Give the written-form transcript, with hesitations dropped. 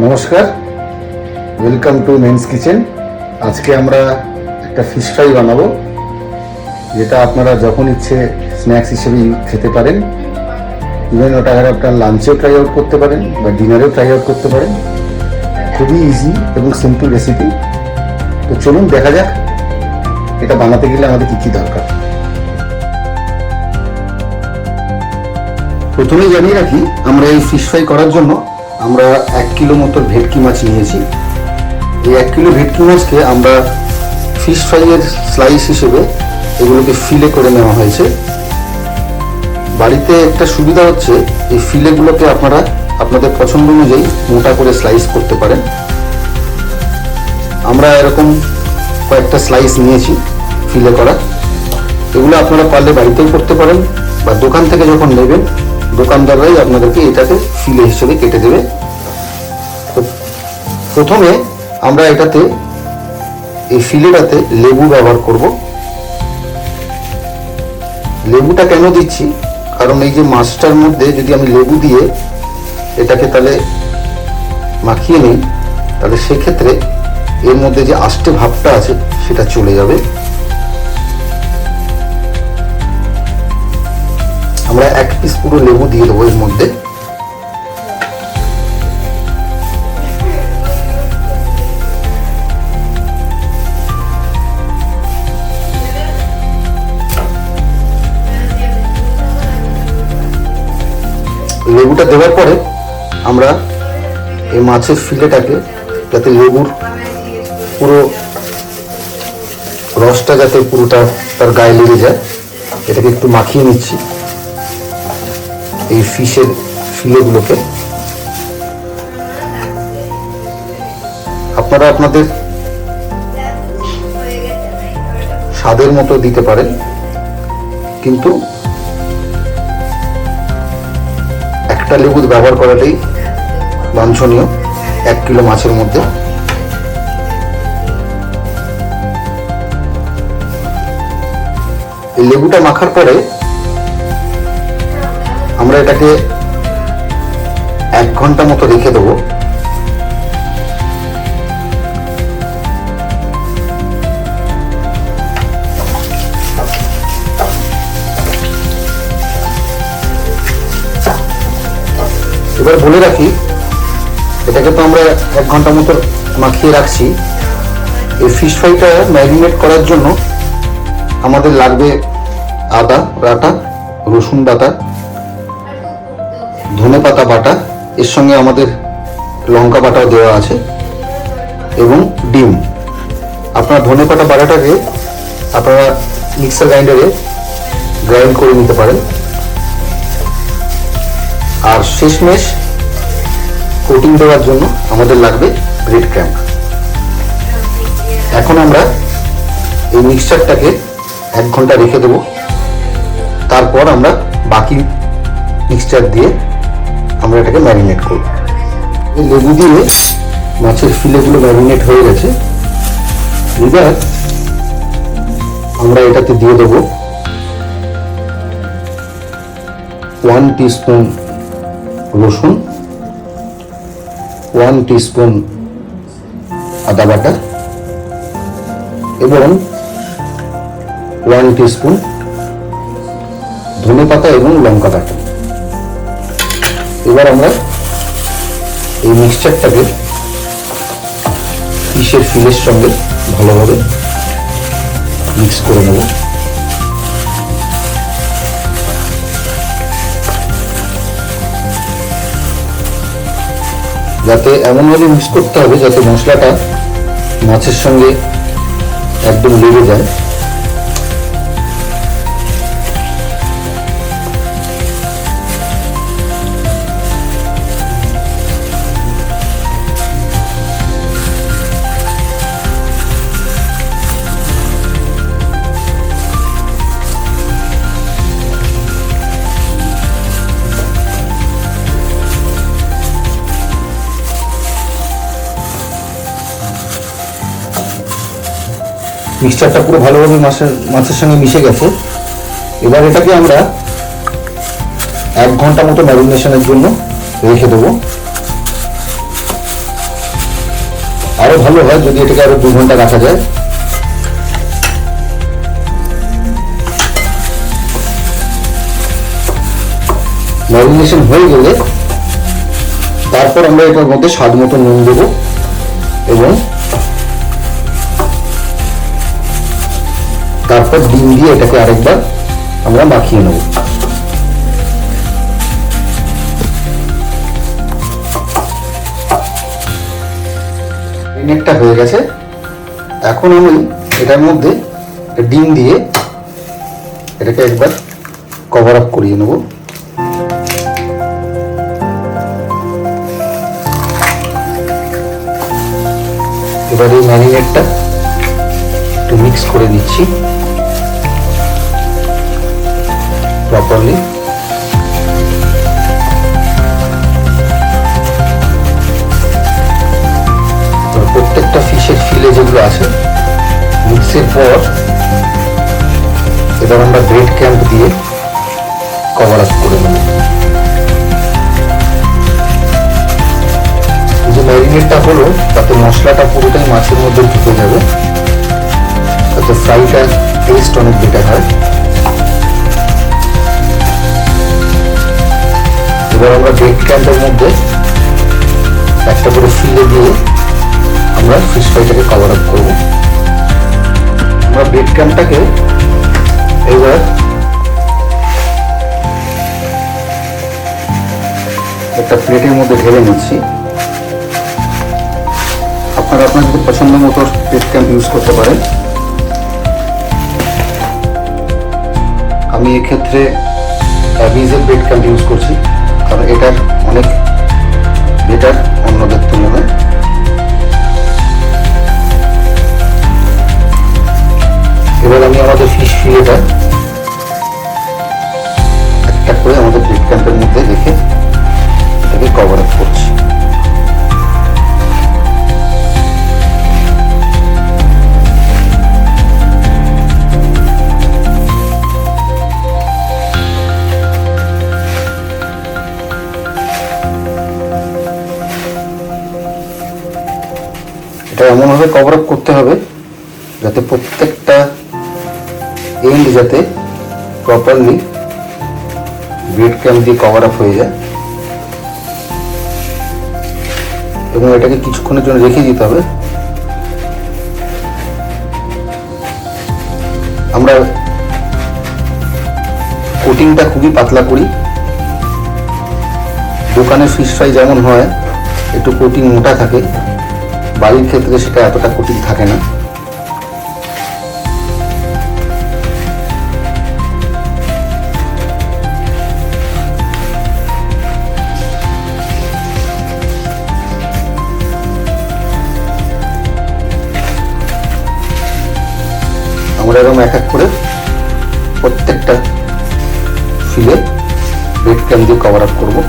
নমস্কার, welcome to men's kitchen. আজকে আমরা একটা ফিশ ফ্রাই বানাবো, যেটা আপনারা যখন ইচ্ছে স্ন্যাক্স হিসেবে খেতে পারেন। ইভেন ওটা আপনার লাঞ্চেও ট্রাই আউট করতে পারেন বা ডিনারেও ট্রাই আউট করতে পারেন। খুবই ইজি এবং সিম্পল রেসিপি। তো চলুন দেখা যাক এটা বানাতে গেলে আমাদের কী কী দরকার। প্রথমেই জানিয়ে রাখি, আমরা এই ফিশ ফ্রাই করার জন্য আমরা 1 কিলো মতো ভেটকি মাছ নিয়েছি। এই 1 কিলো ভেটকি মাছকে আমরা ফিশ ফ্রাইয়ের স্লাইস হিসেবে এগুলোকে ফিলে করে নেওয়া হয়েছে। বাড়িতে একটা সুবিধা হচ্ছে, এই ফিলেগুলোকে আপনারা আপনাদের পছন্দ অনুযায়ী মোটা করে স্লাইস করতে পারেন। আমরা এরকম কয়েকটা স্লাইস নিয়েছি ফিলে করা। এগুলো আপনারা পারলে বাড়িতেও করতে পারেন, বা দোকান থেকে যখন নেবেন দোকানদাররাই আপনাদেরকে এটাকে ফিলে হিসেবে কেটে দেবে। তো প্রথমে আমরা এটাতে এই ফিলেটাতে লেবু ব্যবহার করব। লেবুটা কেন দিচ্ছি, কারণ এই যে মাছটার মধ্যে যদি আমি লেবু দিয়ে এটাকে তাহলে মাখিয়ে নিই, তাহলে সেক্ষেত্রে এর মধ্যে যে আষ্টে ভাবটা আছে সেটা চলে যাবে। আমরা 1 পিস পুরো লেবু দিয়ে দেবো এর মধ্যে। লেবুটা দেওয়ার পরে আমরা এই মাছের ফিলেটাকে, যাতে লেবুর পুরো রসটা যাতে পুরোটা তার গায়ে লেগে যায়, এটাকে একটু মাখিয়ে নিচ্ছি এই ফিশের ফিলেগুলোকে। আপনারা আপনাদের স্বাদের মতো দিতে পারেন, কিন্তু একটা লেবু ব্যবহার করাটাই বাঞ্ছনীয় 1 কিলো মাছের মধ্যে। এই লেবুটা মাখার পরে আমরা এটাকে 1 ঘন্টা মতো রেখে দেবো। এবার বলে রাখি, এটাকে তো আমরা 1 ঘন্টা মতো মাখিয়ে রাখছি। এই ফিশ ফ্রাইটা ম্যারিনেট করার জন্য আমাদের লাগবে আদা বাটা, রসুন বাটা, ধনেপাতা বাটা, এর সঙ্গে আমাদের লঙ্কা বাটাও দেওয়া আছে, এবং ডিম। আপনার ধনেপাতা বাটাটাকে আপনারা মিক্সার গ্রাইন্ডারে গ্রাইন্ড করে নিতে পারেন। আর শেষমেশ কোটিং দেওয়ার জন্য আমাদের লাগবে ব্রেড ক্রাম্ব। এখন আমরা এই মিক্সচারটাকে 1 ঘন্টা রেখে দেবো। তারপর আমরা বাকি মিক্সচার দিয়ে আমরা এটাকে ম্যারিনেট করব। এই লেবু দিয়ে মাছের ফিলেগুলো ম্যারিনেট হয়ে গেছে। এবার আমরা এটাতে দিয়ে দেবো 1 টিস্পুন রসুন, 1 টিস্পুন আদা বাটা এবং 1 টিস্পুন ধনেপাতা এবং লঙ্কা বাটা। এবার আমরা এই মিক্সচারটাকে ফিশের ফিলের সঙ্গে ভালোভাবে মিক্স করে নেব। যাতে এমনভাবে মিক্স করতে হবে যাতে মশলাটা মাছের সঙ্গে একদম লেগে যায়। মিক্সচারটা পুরো ভালোভাবে মাছের সঙ্গে মিশে গেছে। এবার এটাকে আমরা 1 ঘন্টা মতো ম্যারিনেশনের জন্য রেখে দেবো। আরো ভালো হয় যদি এটাকে আরো 2 ঘন্টা রাখা যায়। ম্যারিনেশন হয়ে গেলে তারপর আমরা এটার মধ্যে স্বাদ মতো নুন দেবো এবং তারপর ডিম দিয়ে এটাকে আরেকবার আমরা মাখিয়ে নেব। ম্যারিনেটটা হয়ে গেছে। এখন আমি এটার মধ্যে ডিম দিয়ে এটাকে একবার কভার আপ করিয়ে নেব। এবার এই ম্যারিনেটটা একটু মিক্স করে নিচ্ছি প্রপারলি। প্রত্যেকটা ফিশের ফিলে যেগুলো আছে মিক্সের পর এবার আমরা ব্রেড ক্যাম্প দিয়ে কভার আপ করে নেব। যে ম্যারিনেটটা হলো তাতে মশলাটা পুরোটাই মাছের মধ্যে ঢুকে যাবে, তাতে ফ্রাইটা টেস্ট অনেক বেটার হয়। এবার আমরা ব্রেড ক্যাম্পের মধ্যে একটা করে ফিলে দিয়ে আমরা ফিশ ফ্রাইটাকে কভার আপ করবো। আমরা ব্রেড ক্যাম্পটাকে এবার একটা প্লেটের মধ্যে ঢেলে নিচ্ছি। আপনারা আপনাদের পছন্দ মতো ব্রেড ক্যাম্প ইউজ করতে পারেন। আমি এক্ষেত্রে ভিজের ব্রেড ক্যাম্প ইউজ করছি কারণ এটার অনেক বেটার অন্যদের তুলনায়। এবার আমি আমাদের ফিশ ফিলেটা একটা করে আমাদের ব্রেড ক্যাম্পের মধ্যে রেখে এটাকে কভার আপ করছি। এটা এমনভাবে কভার আপ করতে হবে যাতে প্রত্যেকটা এন্ড যাতে প্রপারলি ব্রেড ক্যাম্প দিয়ে কভার আপ হয়ে যায় এবং এটাকে কিছুক্ষণের জন্য রেখে দিতে হবে। আমরা কোটিংটা খুবই পাতলা করি। দোকানে ফিশ ফ্রাই যেমন হয় একটু কোটিং মোটা থাকে, বাড়ির ক্ষেত্রে সেটা এতটা কোটিং থাকে না। আমরা এরকম এক এক করে প্রত্যেকটা ফিলে ব্রেড ক্যাম্প দিয়ে কভার আপ করবো।